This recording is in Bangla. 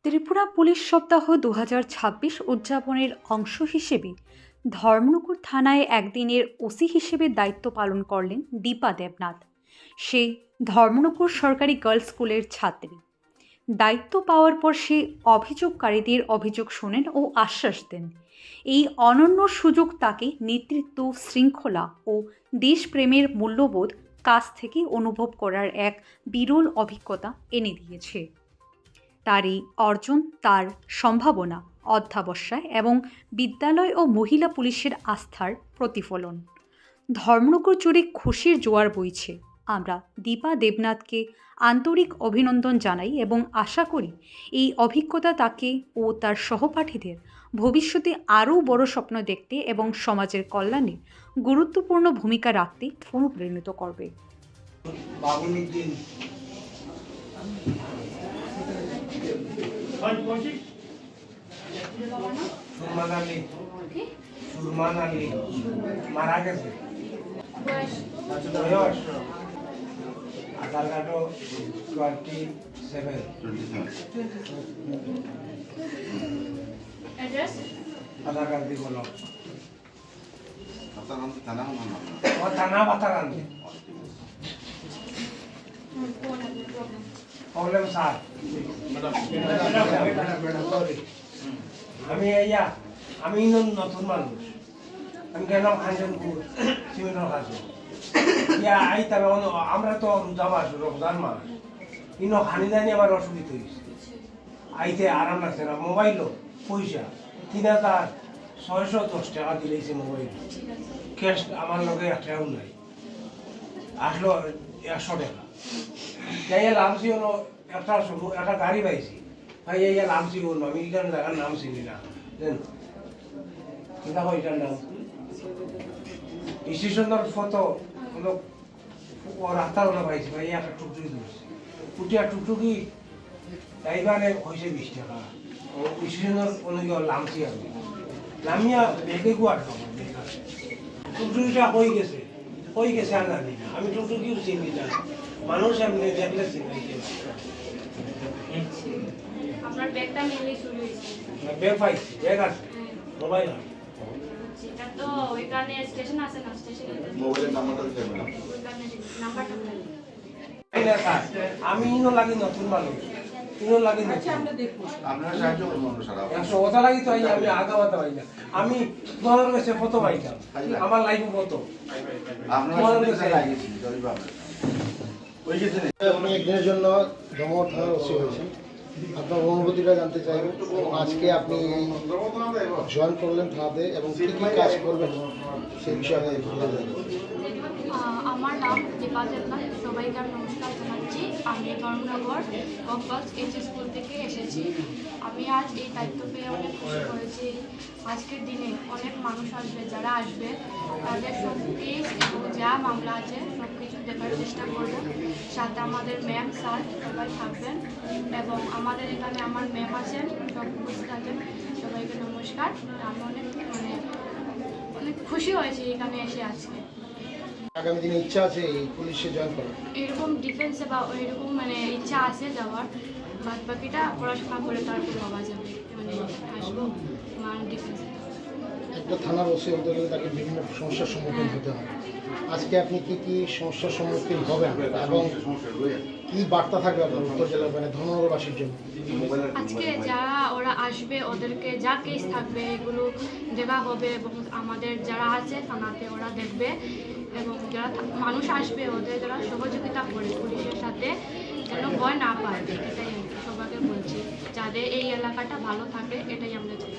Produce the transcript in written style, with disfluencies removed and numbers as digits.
ত্রিপুরা পুলিশ সপ্তাহ 2026 উদযাপনের অংশ হিসেবে ধর্মনগর থানায় একদিনের ওসি হিসেবে দায়িত্ব পালন করলেন দীপা দেবনাথ। সে ধর্মনগর সরকারি গার্লস স্কুলের ছাত্রী। দায়িত্ব পাওয়ার পর সে অভিযোগকারীদের অভিযোগ শোনেন ও আশ্বাস দেন। এই অনন্য সুযোগ তাকে নেতৃত্ব, শৃঙ্খলা ও দেশপ্রেমের মূল্যবোধ কাছ থেকে অনুভব করার এক বিরল অভিজ্ঞতা এনে দিয়েছে। তার এই অর্জন তার সম্ভাবনা, অধ্যাবসায় এবং বিদ্যালয় ও মহিলা পুলিশের আস্থার প্রতিফলন। ধর্মনগর জুড়ে খুশির জোয়ার বইছে। আমরা দীপা দেবনাথকে আন্তরিক অভিনন্দন জানাই এবং আশা করি এই অভিজ্ঞতা তাকে ও তার সহপাঠীদের ভবিষ্যতে আরও বড় স্বপ্ন দেখতে এবং সমাজের কল্যাণে গুরুত্বপূর্ণ ভূমিকা রাখতে অনুপ্রাণিত করবে। সুরমান আলী মারা গেছে। আধার কার্ডও 27। আধার কার্ড দিব না থানা বাতারান্তি প্রবলেম স্যার। আমি নতুন মানুষ, আমি গেলাম খানজনপুর সিমেন্টের কাছে আইতাম। আমরা তো রোজা মাস, রমজান মাস, কিন্তু খানি জানি আমার অসুবিধা হয়েছে, আইতে আরাম লাগছে না। মোবাইলও পয়সা 3610 টাকা দিলেছে মোবাইল, ক্যাশ আমার লগে একটাও নাই। আসলো 100 টাকা। যাইয়া নামছি হলো একটা গাড়ি পাইছি, ভাই ইয়া নামছি হলো, আমি এখানে জায়গার নাম চিনি না। দেখো এটার নাম স্টেশনের ফটো হলো রাস্তার ওলা পাইছি, ভাই একটা টুকটুকি ধরছি, উঠিয়া টুকটুকি ড্রাইভারে হয়েছে 20 টাকা। স্টেশনের অনুযায়ী নামছি, আমি নামিয়া বেগে গুয়ার টুকটুকিটা হয়ে গেছে আর জানি না। আমি টুকটুকিও চিনি না, মানুষ এমনি দেখলে চিনাইতে। আপনার ব্যাগটা নিলে চুরি হয়েছে? ব্যাগ পাইছি, ব্যাগ আছে, মোবাইল আছে। সেটা তো ওইখানে স্টেশন আছে না, স্টেশনে মোবাইলের নাম্বারটা দিতে হবে না। ওইখানে নাম্বারটা বলেন। আমি ইনো লাগি নতুন মানুষ, ইনো লাগি আপনারা সাহায্য করবো আমরা সারা। ওটা লাগি তো আমি আগামাতে পাই না। আমি তোমার কাছে কত পাইতাম, আমার লাইফ কত আপনারা কাছে লাগিয়েছি জরিবা ওই গেছে। উনি একদিনের জন্য ধর্মনগর থানার ওসি হয়েছেন। আপনার অনুভূতিটা জানতে চাই, আজকে আপনি জয়েন করলেন থানাতে এবং কী কী কাজ করবেন সেই বিষয়ে বলে দেন। আমার নাম দীপা দেবনাথ, সবাইকে নমস্কার জানাচ্ছি। আমি ধর্মনগর গার্লস স্কুল থেকে এসেছি। আমি আজ এই দায়িত্ব পেয়ে অনেক খুশি হয়েছি। আজকের দিনে অনেক মানুষ আসবে, যারা আসবে তাদের শক্তি এবং যা মামলা আছে সব কিছু দেখার চেষ্টা করব। সাথে আমাদের ম্যাম, স্যার সবাই থাকবেন এবং আমাদের এখানে আমার ম্যাম আছেন, সব উপস্থিত আছেন। সবাইকে নমস্কার। আমি অনেক খুশি হয়েছি এখানে এসে আজকে। আগামী দিনে ইচ্ছা আছে এই পুলিশে জয়েন করার? এরকম ডিফেন্সে বা এরকম ইচ্ছা আছে যাওয়ার, বাদ বাকিটা পড়াশোনা করে তারপর ভাবা যাবে, আসবো ডিফেন্সে। একটা থানার ওসি হতে গেলে তাকে বিভিন্ন সমস্যার সম্মুখীন হতে হয়। আজকে আপনি কি কি সমস্যার সম্মুখীন হবেন এবং কি বার্তা থাকবে আপনার উত্তর জেলার ধর্মনগরবাসীর জন্য? আজকে যারা ওরা আসবে ওদেরকে যা কেস থাকবে এগুলো দেওয়া হবে এবং আমাদের যারা আছে থানাতে ওরা দেখবে এবং যারা মানুষ আসবে ওদের যারা সহযোগিতা করে পুলিশের সাথে যেন ভয় না পায়, এটাই আমি সবাইকে বলছি, যাতে এই এলাকাটা ভালো থাকে, এটাই আমরা চাই।